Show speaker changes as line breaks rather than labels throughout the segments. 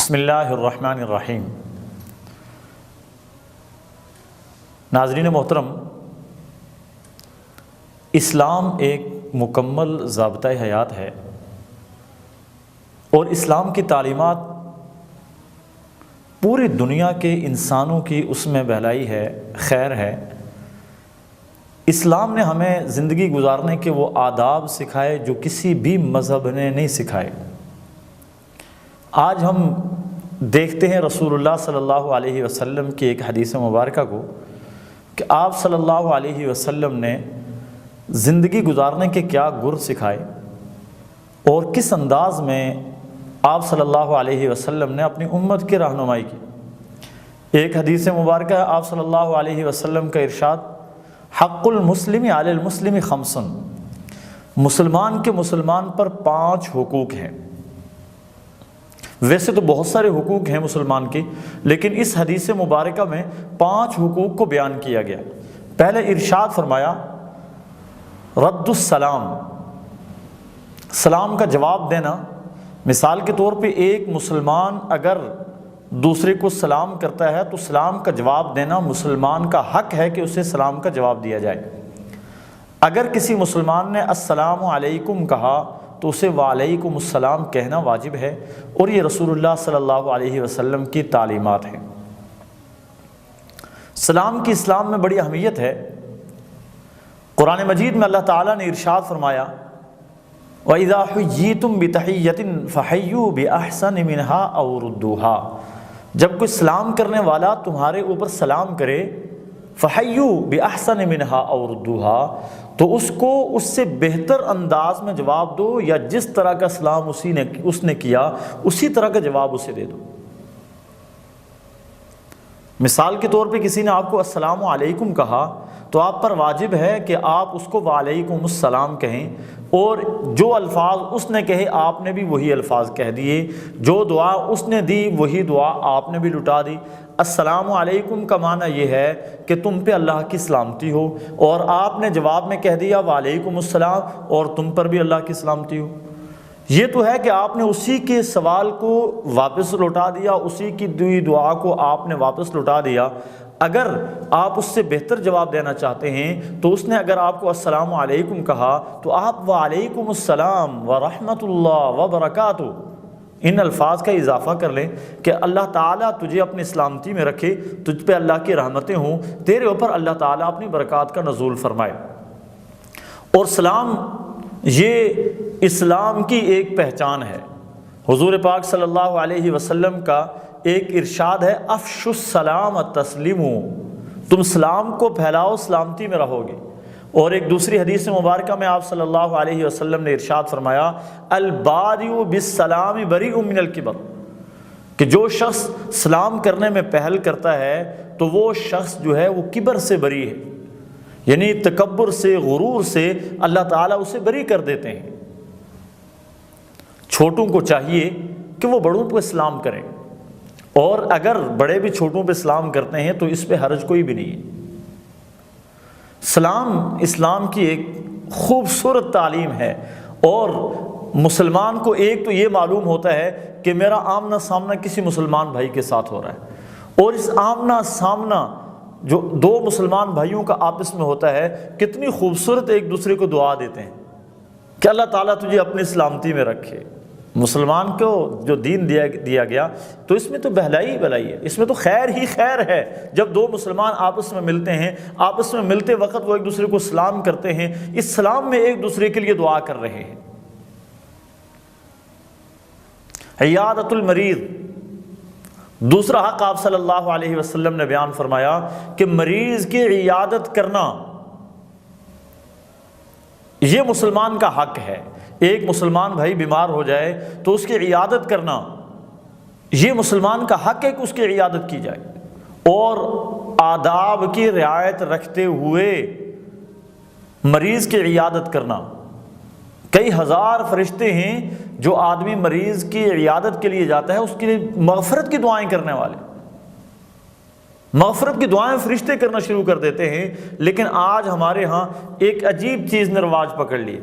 بسم اللہ الرحمن الرحیم۔ ناظرین محترم، اسلام ایک مکمل ضابطۂ حیات ہے اور اسلام کی تعلیمات پوری دنیا کے انسانوں کی اس میں بھلائی ہے، خیر ہے۔ اسلام نے ہمیں زندگی گزارنے کے وہ آداب سکھائے جو کسی بھی مذہب نے نہیں سکھائے۔ آج ہم دیکھتے ہیں رسول اللہ صلی اللہ علیہ وسلم کی ایک حدیث مبارکہ کو کہ آپ صلی اللہ علیہ وسلم نے زندگی گزارنے کے کیا گر سکھائے اور کس انداز میں آپ صلی اللہ علیہ وسلم نے اپنی امت کی رہنمائی کی۔ ایک حدیث مبارکہ ہے، آپ صلی اللہ علیہ وسلم کا ارشاد، حق المسلم علی المسلم خمس، مسلمان کے مسلمان پر 5 حقوق ہیں۔ ویسے تو بہت سارے حقوق ہیں مسلمان کے، لیکن اس حدیث مبارکہ میں 5 حقوق کو بیان کیا گیا۔ پہلے ارشاد فرمایا رد السلام، سلام کا جواب دینا۔ مثال کے طور پہ ایک مسلمان اگر دوسرے کو سلام کرتا ہے تو سلام کا جواب دینا مسلمان کا حق ہے کہ اسے سلام کا جواب دیا جائے۔ اگر کسی مسلمان نے السلام علیکم کہا تو اسے وعلیکم السلام کہنا واجب ہے، اور یہ رسول اللہ صلی اللہ علیہ وسلم کی تعلیمات ہیں۔ سلام کی اسلام میں بڑی اہمیت ہے۔ قرآن مجید میں اللہ تعالیٰ نے ارشاد فرمایا وَإِذَا حُيِّيتُم بِتَحِيَّةٍ فَحَيُّوا بِأَحْسَنِ مِنْهَا أَوْ رُدُّوهَا، جب کوئی سلام کرنے والا تمہارے اوپر سلام کرے، فَحَيُّوا بِأَحْسَنِ مِنْهَا أَوْ رُدُّوهَا، تو اس کو اس سے بہتر انداز میں جواب دو، یا جس طرح کا سلام اس نے کیا اسی طرح کا جواب اسے دے دو۔ مثال کے طور پہ کسی نے آپ کو السلام علیکم کہا تو آپ پر واجب ہے کہ آپ اس کو وعلیکم السلام کہیں، اور جو الفاظ اس نے کہے آپ نے بھی وہی الفاظ کہہ دیے، جو دعا اس نے دی وہی دعا آپ نے بھی لٹا دی۔ السلام علیکم کا معنی یہ ہے کہ تم پہ اللہ کی سلامتی ہو، اور آپ نے جواب میں کہہ دیا وعلیکم السلام، اور تم پر بھی اللہ کی سلامتی ہو۔ یہ تو ہے کہ آپ نے اسی کے سوال کو واپس لوٹا دیا، اسی کی دی دعا کو آپ نے واپس لوٹا دیا۔ اگر آپ اس سے بہتر جواب دینا چاہتے ہیں تو اس نے اگر آپ کو السلام علیکم کہا تو آپ وعلیکم السلام ورحمۃ اللہ وبرکاتہ ان الفاظ کا اضافہ کر لیں کہ اللہ تعالیٰ تجھے اپنی سلامتی میں رکھے، تجھ پہ اللہ کی رحمتیں ہوں، تیرے اوپر اللہ تعالیٰ اپنی برکات کا نزول فرمائے۔ اور سلام یہ اسلام کی ایک پہچان ہے۔ حضور پاک صلی اللہ علیہ وسلم کا ایک ارشاد ہے افشوا السلام تسلیموا، تم سلام کو پھیلاؤ، سلامتی میں رہو گے۔ اور ایک دوسری حدیث مبارکہ میں آپ صلی اللہ علیہ وسلم نے ارشاد فرمایا البادئ بالسلام بریء من الکبر، کہ جو شخص سلام کرنے میں پہل کرتا ہے تو وہ شخص جو ہے وہ کبر سے بری ہے، یعنی تکبر سے، غرور سے اللہ تعالیٰ اسے بری کر دیتے ہیں۔ چھوٹوں کو چاہیے کہ وہ بڑوں پہ سلام کریں، اور اگر بڑے بھی چھوٹوں پہ سلام کرتے ہیں تو اس پہ حرج کوئی بھی نہیں ہے۔ سلام اسلام کی ایک خوبصورت تعلیم ہے، اور مسلمان کو ایک تو یہ معلوم ہوتا ہے کہ میرا آمنا سامنا کسی مسلمان بھائی کے ساتھ ہو رہا ہے، اور اس آمنا سامنا جو 2 مسلمان بھائیوں کا آپس میں ہوتا ہے کتنی خوبصورت ایک دوسرے کو دعا دیتے ہیں کہ اللہ تعالیٰ تجھے اپنی سلامتی میں رکھے۔ مسلمان کو جو دین دیا گیا تو اس میں تو بھلائی بھلائی ہے، اس میں تو خیر ہی خیر ہے۔ جب 2 مسلمان آپس میں ملتے ہیں، آپس میں ملتے وقت وہ ایک دوسرے کو سلام کرتے ہیں، اس سلام میں ایک دوسرے کے لیے دعا کر رہے ہیں۔ عیادت المریض، دوسرا حق آپ صلی اللہ علیہ وسلم نے بیان فرمایا کہ مریض کی عیادت کرنا یہ مسلمان کا حق ہے۔ ایک مسلمان بھائی بیمار ہو جائے تو اس کی عیادت کرنا یہ مسلمان کا حق ہے کہ اس کی عیادت کی جائے، اور آداب کی رعایت رکھتے ہوئے مریض کی عیادت کرنا۔ کئی ہزار فرشتے ہیں جو آدمی مریض کی عیادت کے لیے جاتا ہے اس کے لیے مغفرت کی دعائیں کرنے والے، مغفرت کی دعائیں فرشتے کرنا شروع کر دیتے ہیں۔ لیکن آج ہمارے ہاں ایک عجیب چیز نے رواج پکڑ لی،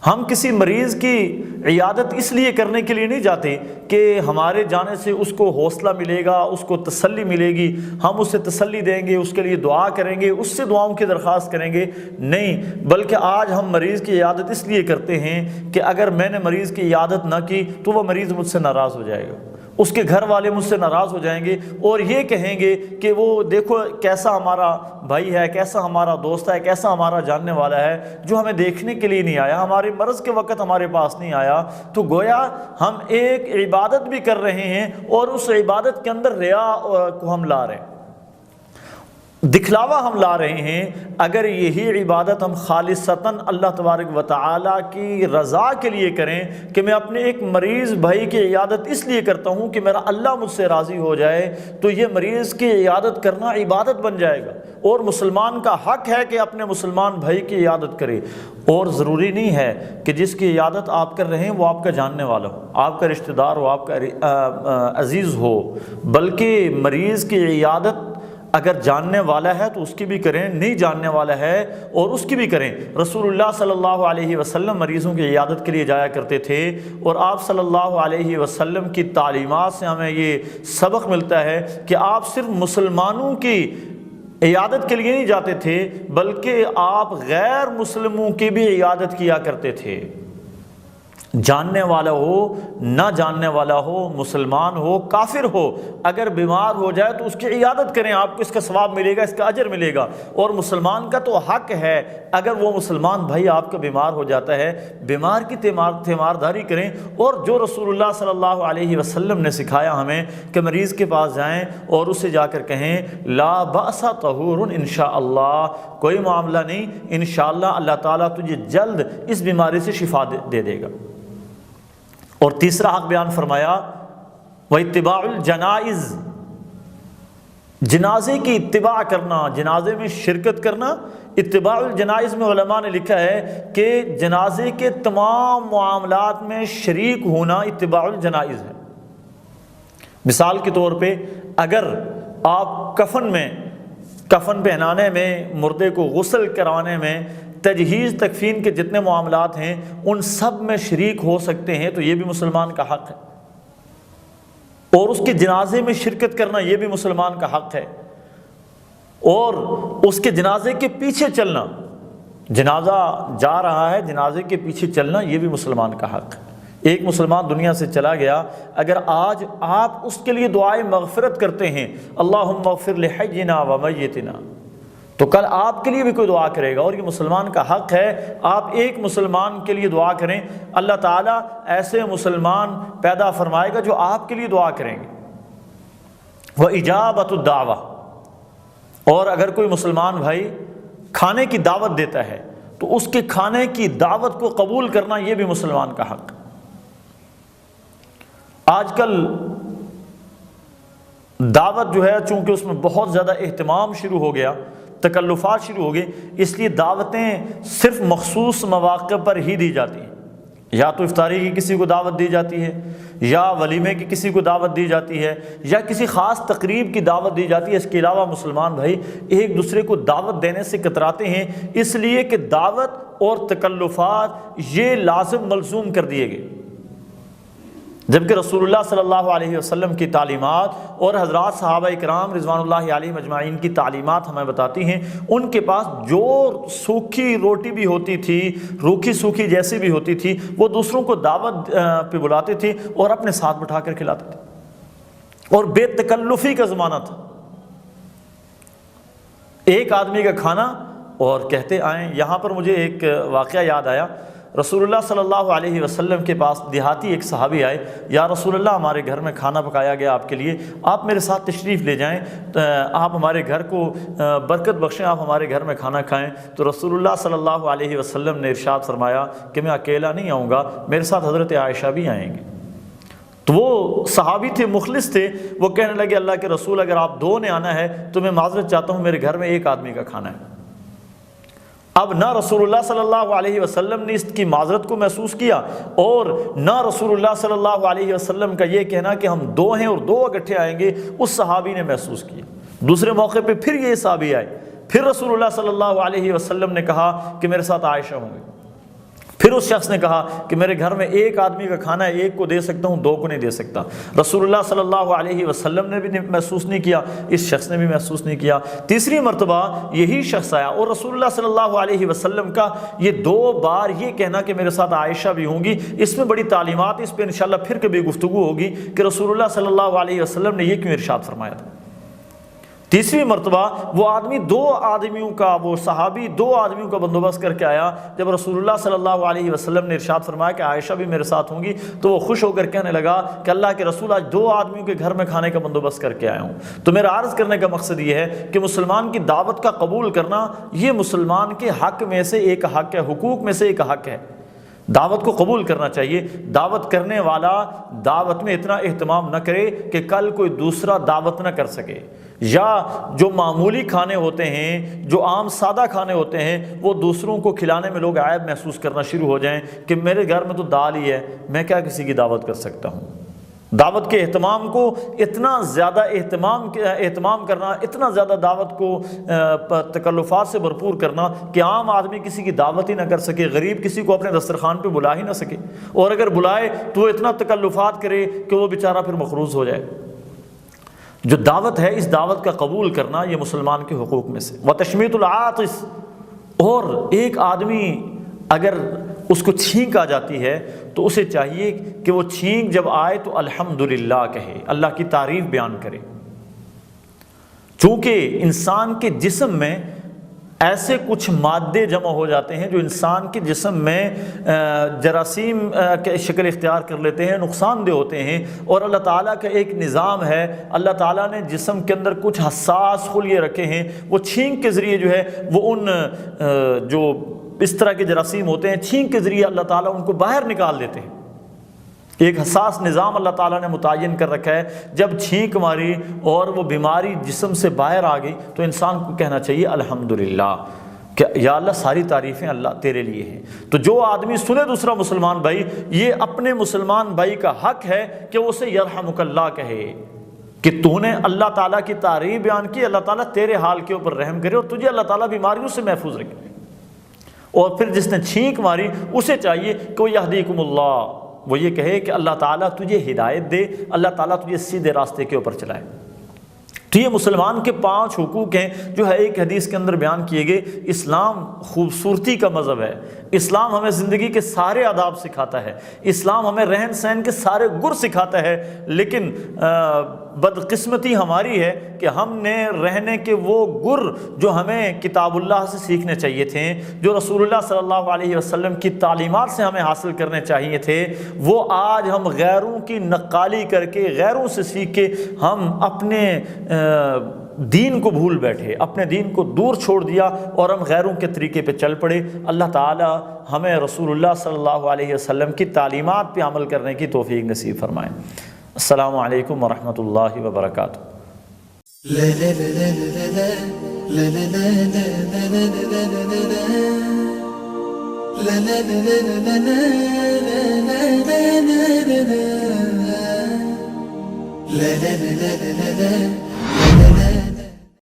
ہم کسی مریض کی عیادت اس لیے کرنے کے لیے نہیں جاتے کہ ہمارے جانے سے اس کو حوصلہ ملے گا، اس کو تسلی ملے گی، ہم اسے تسلی دیں گے، اس کے لیے دعا کریں گے، اس سے دعاؤں کی درخواست کریں گے، نہیں، بلکہ آج ہم مریض کی عیادت اس لیے کرتے ہیں کہ اگر میں نے مریض کی عیادت نہ کی تو وہ مریض مجھ سے ناراض ہو جائے گا، اس کے گھر والے مجھ سے ناراض ہو جائیں گے اور یہ کہیں گے کہ وہ دیکھو کیسا ہمارا بھائی ہے، کیسا ہمارا دوست ہے، کیسا ہمارا جاننے والا ہے، جو ہمیں دیکھنے کے لیے نہیں آیا، ہمارے مرض کے وقت ہمارے پاس نہیں آیا۔ تو گویا ہم ایک عبادت بھی کر رہے ہیں اور اس عبادت کے اندر ریا کو ہم لا رہے ہیں، دکھلاوا ہم لا رہے ہیں۔ اگر یہی عبادت ہم خالصتاً اللہ تبارک و تعالیٰ کی رضا کے لیے کریں کہ میں اپنے ایک مریض بھائی کی عیادت اس لیے کرتا ہوں کہ میرا اللہ مجھ سے راضی ہو جائے، تو یہ مریض کی عیادت کرنا عبادت بن جائے گا، اور مسلمان کا حق ہے کہ اپنے مسلمان بھائی کی عیادت کرے۔ اور ضروری نہیں ہے کہ جس کی عیادت آپ کر رہے ہیں وہ آپ کا جاننے والا ہو، آپ کا رشتہ دار ہو، آپ کا عزیز ہو، بلکہ مریض کی عیادت اگر جاننے والا ہے تو اس کی بھی کریں، نہیں جاننے والا ہے اور اس کی بھی کریں۔ رسول اللہ صلی اللہ علیہ وسلم مریضوں کی عیادت کے لیے جایا کرتے تھے، اور آپ صلی اللہ علیہ وسلم کی تعلیمات سے ہمیں یہ سبق ملتا ہے کہ آپ صرف مسلمانوں کی عیادت کے لیے نہیں جاتے تھے بلکہ آپ غیر مسلموں کی بھی عیادت کیا کرتے تھے، جاننے والا ہو نہ جاننے والا ہو، مسلمان ہو کافر ہو، اگر بیمار ہو جائے تو اس کی عیادت کریں، آپ کو اس کا ثواب ملے گا، اس کا اجر ملے گا۔ اور مسلمان کا تو حق ہے اگر وہ مسلمان بھائی آپ کا بیمار ہو جاتا ہے، بیمار کی تیمارداری کریں۔ اور جو رسول اللہ صلی اللہ علیہ وسلم نے سکھایا ہمیں کہ مریض کے پاس جائیں اور اسے جا کر کہیں لا بأس طہور انشاءاللہ، کوئی معاملہ نہیں، انشاءاللہ اللہ تعالیٰ تجھے جلد اس بیماری سے شفا دے دے گا۔ اور تیسرا حق بیان فرمایا وَاتِّبَاعُ الْجَنَائِزِ، جنازے کی اتباع کرنا، جنازے میں شرکت کرنا۔ اتباع الجنائز میں علماء نے لکھا ہے کہ جنازے کے تمام معاملات میں شریک ہونا اتباع الجنائز ہے۔ مثال کے طور پہ اگر آپ کفن پہنانے میں، مردے کو غسل کروانے میں، تجہیز تکفین کے جتنے معاملات ہیں ان سب میں شریک ہو سکتے ہیں تو یہ بھی مسلمان کا حق ہے، اور اس کے جنازے میں شرکت کرنا یہ بھی مسلمان کا حق ہے، اور اس کے جنازے کے پیچھے چلنا، جنازہ جا رہا ہے جنازے کے پیچھے چلنا یہ بھی مسلمان کا حق ہے۔ ایک مسلمان دنیا سے چلا گیا، اگر آج آپ اس کے لیے دعائے مغفرت کرتے ہیں اللہم اغفر لحینا و میتنا، تو کل آپ کے لیے بھی کوئی دعا کرے گا، اور یہ مسلمان کا حق ہے آپ ایک مسلمان کے لیے دعا کریں، اللہ تعالیٰ ایسے مسلمان پیدا فرمائے گا جو آپ کے لیے دعا کریں گے۔ وَإِجَابَةُ الدَّعْوَةِ، اور اگر کوئی مسلمان بھائی کھانے کی دعوت دیتا ہے تو اس کے کھانے کی دعوت کو قبول کرنا یہ بھی مسلمان کا حق ہے۔ آج کل دعوت جو ہے چونکہ اس میں بہت زیادہ اہتمام شروع ہو گیا، تکلفات شروع ہو گئے، اس لیے دعوتیں صرف مخصوص مواقع پر ہی دی جاتی ہیں، یا تو افطاری کی کسی کو دعوت دی جاتی ہے، یا ولیمے کی کسی کو دعوت دی جاتی ہے، یا کسی خاص تقریب کی دعوت دی جاتی ہے۔ اس کے علاوہ مسلمان بھائی ایک دوسرے کو دعوت دینے سے کتراتے ہیں، اس لیے کہ دعوت اور تکلفات یہ لازم ملزوم کر دیے گئے، جبکہ رسول اللہ صلی اللہ علیہ وسلم کی تعلیمات اور حضرات صحابہ اکرام رضوان اللہ علیہم اجمعین کی تعلیمات ہمیں بتاتی ہیں، ان کے پاس جو سوکھی روٹی بھی ہوتی تھی، روکھی سوکھی جیسی بھی ہوتی تھی، وہ دوسروں کو دعوت پہ بلاتے تھے اور اپنے ساتھ بٹھا کر کھلاتے تھے، اور بے تکلفی کا زمانہ تھا۔ ایک آدمی کا کھانا اور کہتے آئیں۔ یہاں پر مجھے ایک واقعہ یاد آیا، رسول اللہ صلی اللہ علیہ وسلم کے پاس دیہاتی ایک صحابی آئے، یا رسول اللہ ہمارے گھر میں کھانا پکایا گیا آپ کے لیے، آپ میرے ساتھ تشریف لے جائیں، آپ ہمارے گھر کو برکت بخشیں، آپ ہمارے گھر میں کھانا کھائیں۔ تو رسول اللہ صلی اللہ علیہ وسلم نے ارشاد فرمایا کہ میں اکیلا نہیں آؤں گا، میرے ساتھ حضرت عائشہ بھی آئیں گے۔ تو وہ صحابی تھے، مخلص تھے، وہ کہنے لگے اللہ کے رسول اگر آپ دو نے آنا ہے تو میں معذرت چاہتا ہوں، میرے گھر میں ایک آدمی کا کھانا ہے۔ اب نہ رسول اللہ صلی اللہ علیہ وسلم نے اس کی معذرت کو محسوس کیا، اور نہ رسول اللہ صلی اللہ علیہ وسلم کا یہ کہنا کہ ہم دو ہیں اور دو اکٹھے آئیں گے اس صحابی نے محسوس کیا۔ دوسرے موقع پہ پھر یہ صحابی آئے، پھر رسول اللہ صلی اللہ علیہ وسلم نے کہا کہ میرے ساتھ عائشہ ہوں گے، پھر اس شخص نے کہا کہ میرے گھر میں ایک آدمی کا کھانا ہے، ایک کو دے سکتا ہوں، دو کو نہیں دے سکتا۔ رسول اللہ صلی اللہ علیہ وسلم نے بھی محسوس نہیں کیا، اس شخص نے بھی محسوس نہیں کیا۔ تیسری مرتبہ یہی شخص آیا اور رسول اللہ صلی اللہ علیہ وسلم کا یہ 2 بار یہ کہنا کہ میرے ساتھ عائشہ بھی ہوں گی، اس میں بڑی تعلیمات، اس پہ انشاءاللہ پھر کبھی گفتگو ہوگی کہ رسول اللہ صلی اللہ علیہ وسلم نے یہ کیوں ارشاد فرمایا تھا۔ تیسری مرتبہ وہ آدمی 2 آدمیوں کا، وہ صحابی 2 آدمیوں کا بندوبست کر کے آیا۔ جب رسول اللہ صلی اللہ علیہ وسلم نے ارشاد فرمایا کہ عائشہ بھی میرے ساتھ ہوں گی، تو وہ خوش ہو کر کہنے لگا کہ اللہ کے رسول، آج 2 آدمیوں کے گھر میں کھانے کا بندوبست کر کے آیا ہوں۔ تو میرا عرض کرنے کا مقصد یہ ہے کہ مسلمان کی دعوت کا قبول کرنا یہ مسلمان کے حق میں سے ایک حق ہے، حقوق میں سے ایک حق ہے۔ دعوت کو قبول کرنا چاہیے۔ دعوت کرنے والا دعوت میں اتنا اہتمام نہ کرے کہ کل کوئی دوسرا دعوت نہ کر سکے، یا جو معمولی کھانے ہوتے ہیں، جو عام سادہ کھانے ہوتے ہیں، وہ دوسروں کو کھلانے میں لوگ عیب محسوس کرنا شروع ہو جائیں کہ میرے گھر میں تو دال ہی ہے، میں کیا کسی کی دعوت کر سکتا ہوں۔ دعوت کے اہتمام کو اتنا زیادہ اہتمام کرنا، اتنا زیادہ دعوت کو تکلفات سے بھرپور کرنا کہ عام آدمی کسی کی دعوت ہی نہ کر سکے، غریب کسی کو اپنے دسترخوان پہ بلا ہی نہ سکے، اور اگر بلائے تو وہ اتنا تکلفات کرے کہ وہ بیچارہ پھر مقروض ہو جائے۔ جو دعوت ہے، اس دعوت کا قبول کرنا یہ مسلمان کے حقوق میں سے۔ وتشمیت العاطس، اور ایک آدمی اگر اس کو چھینک آ جاتی ہے تو اسے چاہیے کہ وہ چھینک جب آئے تو الحمدللہ کہے، اللہ کی تعریف بیان کرے۔ چونکہ انسان کے جسم میں ایسے کچھ مادے جمع ہو جاتے ہیں جو انسان کے جسم میں جراثیم کی شکل اختیار کر لیتے ہیں، نقصان دہ ہوتے ہیں، اور اللہ تعالیٰ کا ایک نظام ہے، اللہ تعالیٰ نے جسم کے اندر کچھ حساس خلیے رکھے ہیں، وہ چھینک کے ذریعے جو ہے وہ ان جو اس طرح کے جراثیم ہوتے ہیں، چھینک کے ذریعے اللہ تعالیٰ ان کو باہر نکال دیتے ہیں۔ ایک حساس نظام اللہ تعالیٰ نے متعین کر رکھا ہے، جب چھینک ماری اور وہ بیماری جسم سے باہر آ گئی تو انسان کو کہنا چاہیے الحمدللہ، کہ یا اللہ ساری تعریفیں اللہ تیرے لیے ہیں۔ تو جو آدمی سنے دوسرا مسلمان بھائی، یہ اپنے مسلمان بھائی کا حق ہے کہ وہ اسے یرحمک اللہ کہے، کہ تو نے اللہ تعالیٰ کی تعریف بیان کی، اللہ تعالیٰ تیرے حال کے اوپر رحم کرے اور تجھے اللہ تعالیٰ بیماریوں سے محفوظ رکھے۔ اور پھر جس نے چھینک ماری اسے چاہیے کہ وہ یہدیکم اللہ، وہ یہ کہے کہ اللہ تعالیٰ تجھے ہدایت دے، اللہ تعالیٰ تجھے سیدھے راستے کے اوپر چلائے۔ تو یہ مسلمان کے 5 حقوق ہیں جو ہے ایک حدیث کے اندر بیان کیے گئے۔ اسلام خوبصورتی کا مذہب ہے، اسلام ہمیں زندگی کے سارے آداب سکھاتا ہے، اسلام ہمیں رہن سہن کے سارے گر سکھاتا ہے، لیکن بدقسمتی ہماری ہے کہ ہم نے رہنے کے وہ گر جو ہمیں کتاب اللہ سے سیکھنے چاہیے تھے، جو رسول اللہ صلی اللہ علیہ وسلم کی تعلیمات سے ہمیں حاصل کرنے چاہیے تھے، وہ آج ہم غیروں کی نقالی کر کے، غیروں سے سیکھ کے ہم اپنے دین کو بھول بیٹھے، اپنے دین کو دور چھوڑ دیا اور ہم غیروں کے طریقے پہ چل پڑے۔ اللہ تعالی ہمیں رسول اللہ صلی اللہ علیہ وسلم کی تعلیمات پہ عمل کرنے کی توفیق نصیب فرمائے۔ السلام علیکم ورحمۃ اللہ وبرکاتہ۔
la la la la la la